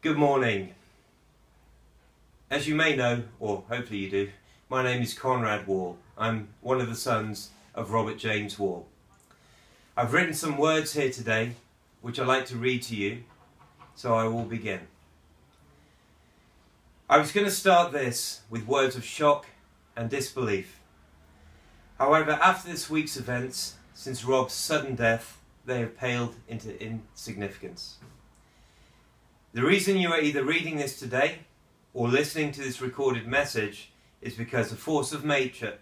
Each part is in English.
Good morning. As you may know, or hopefully you do, my name is Conrad Wall. I'm one of the sons of Robert James Wall. I've written some words here today which I'd like to read to you, so I will begin. I was going to start this with words of shock and disbelief. However, after this week's events, since Rob's sudden death, they have paled into insignificance. The reason you are either reading this today or listening to this recorded message is because the force of nature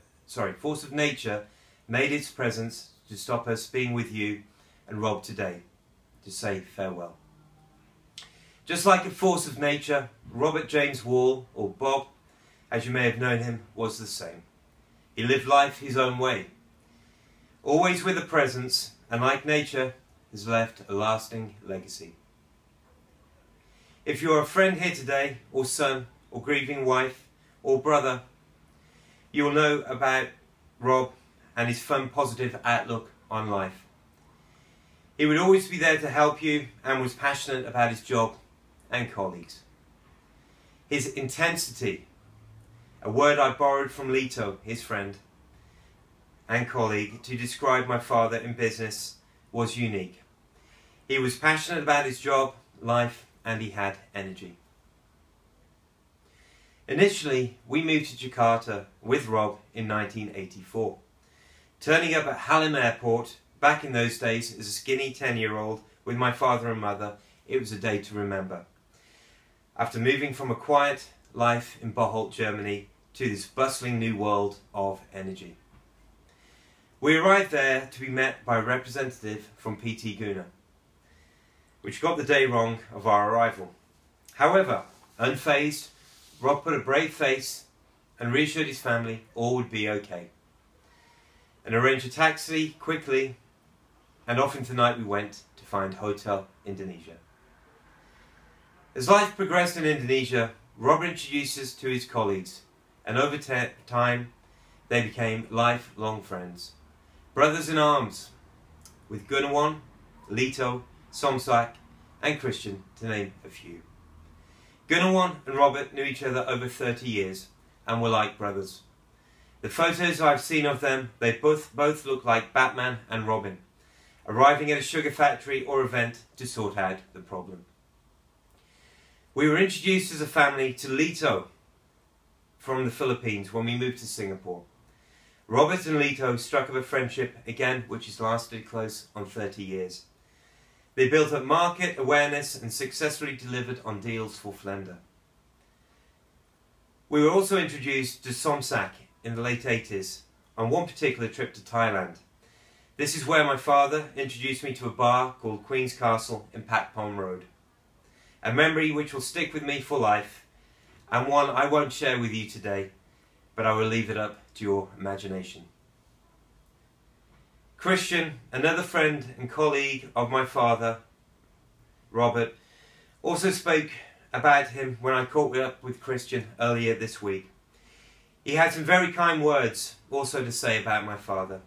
made its presence to stop us being with you and Rob today, to say farewell. Just like a force of nature, Robert James Wall, or Bob, as you may have known him, was the same. He lived life his own way, always with a presence, and like nature, has left a lasting legacy. If you're a friend here today, or son, or grieving wife, or brother, you will know about Rob and his fun, positive outlook on life. He would always be there to help you and was passionate about his job and colleagues. His intensity, a word I borrowed from Lito, his friend and colleague, to describe my father in business, was unique. He was passionate about his job, life, and he had energy. Initially, we moved to Jakarta with Rob in 1984. Turning up at Halim Airport, back in those days as a skinny 10-year-old with my father and mother, it was a day to remember. After moving from a quiet life in Bocholt, Germany, to this bustling new world of energy. We arrived there to be met by a representative from PT Guna, which got the day wrong of our arrival. However, unfazed, Rob put a brave face and reassured his family all would be okay, and arranged a taxi quickly, and off into the night we went to find Hotel Indonesia. As life progressed in Indonesia, Rob introduced us to his colleagues, and over time they became lifelong friends. Brothers in arms, with Gunawan, Lito, Somsak and Christian, to name a few. Gunawan and Robert knew each other over 30 years and were like brothers. The photos I've seen of them, they both look like Batman and Robin, arriving at a sugar factory or event to sort out the problem. We were introduced as a family to Lito from the Philippines when we moved to Singapore. Robert and Lito struck up a friendship again which has lasted close on 30 years. They built up market awareness and successfully delivered on deals for Flender. We were also introduced to Somsak in the late 80s on one particular trip to Thailand. This is where my father introduced me to a bar called Queen's Castle in Patpong Road. A memory which will stick with me for life, and one I won't share with you today, but I will leave it up to your imagination. Christian, another friend and colleague of my father, Robert, also spoke about him when I caught up with Christian earlier this week. He had some very kind words also to say about my father.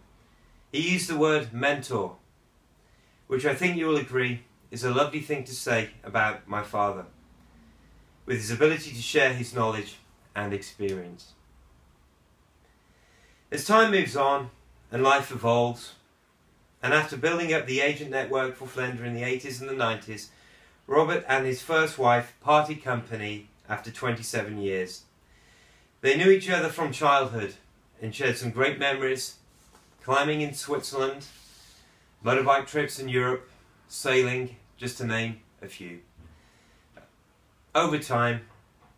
He used the word mentor, which I think you will agree is a lovely thing to say about my father, with his ability to share his knowledge and experience. As time moves on and life evolves, and after building up the agent network for Flender in the 80s and the 90s, Robert and his first wife parted company after 27 years. They knew each other from childhood and shared some great memories, climbing in Switzerland, motorbike trips in Europe, sailing, just to name a few. Over time,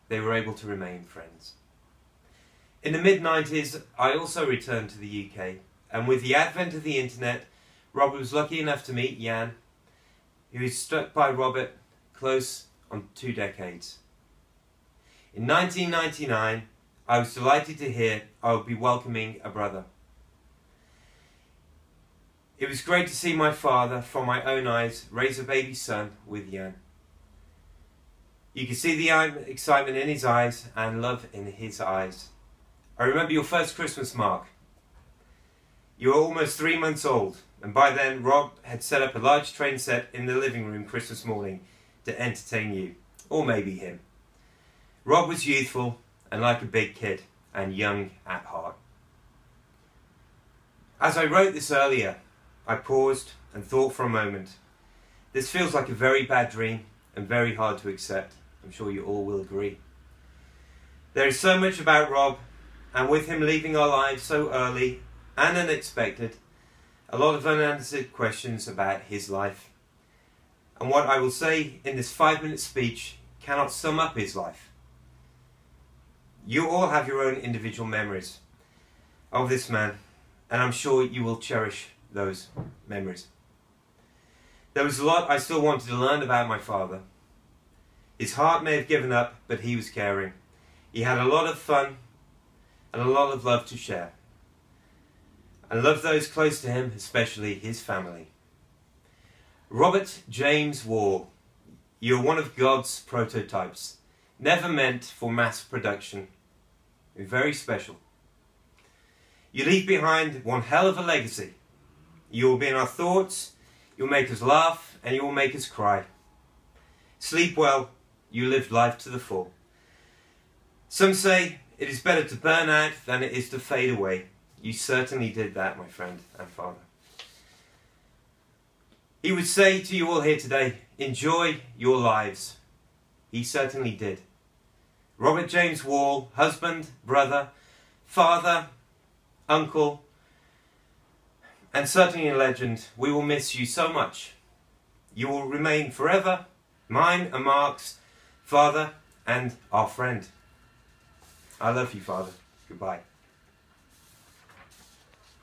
they were able to remain friends. In the mid-90s, I also returned to the UK, and with the advent of the internet, Robert was lucky enough to meet Jan, who stuck by Robert close on 2 decades. In 1999, I was delighted to hear I would be welcoming a brother. It was great to see my father, from my own eyes, raise a baby son with Jan. You could see the excitement in his eyes and love in his eyes. I remember your first Christmas, Mark. You were almost 3 months old, and by then Rob had set up a large train set in the living room Christmas morning to entertain you. or maybe him. Rob was youthful and like a big kid, and young at heart. As I wrote this earlier, I paused and thought for a moment. This feels like a very bad dream and very hard to accept. I'm sure you all will agree. There is so much about Rob, and with him leaving our lives so early and unexpected, a lot of unanswered questions about his life. And what I will say in this 5-minute speech cannot sum up his life. You all have your own individual memories of this man, and I'm sure you will cherish those memories. There was a lot I still wanted to learn about my father. His heart may have given up, but he was caring. He had a lot of fun and a lot of love to share. And loved those close to him, especially his family. Robert James Wall, you're one of God's prototypes, never meant for mass production. You're very special. You leave behind one hell of a legacy. You will be in our thoughts, you'll make us laugh, and you will make us cry. Sleep well, you lived life to the full. Some say it is better to burn out than it is to fade away. You certainly did that, my friend and father. He would say to you all here today, enjoy your lives. He certainly did. Robert James Wall, husband, brother, father, uncle, and certainly a legend, we will miss you so much. You will remain forever mine and Mark's father and our friend. I love you, Father. Goodbye.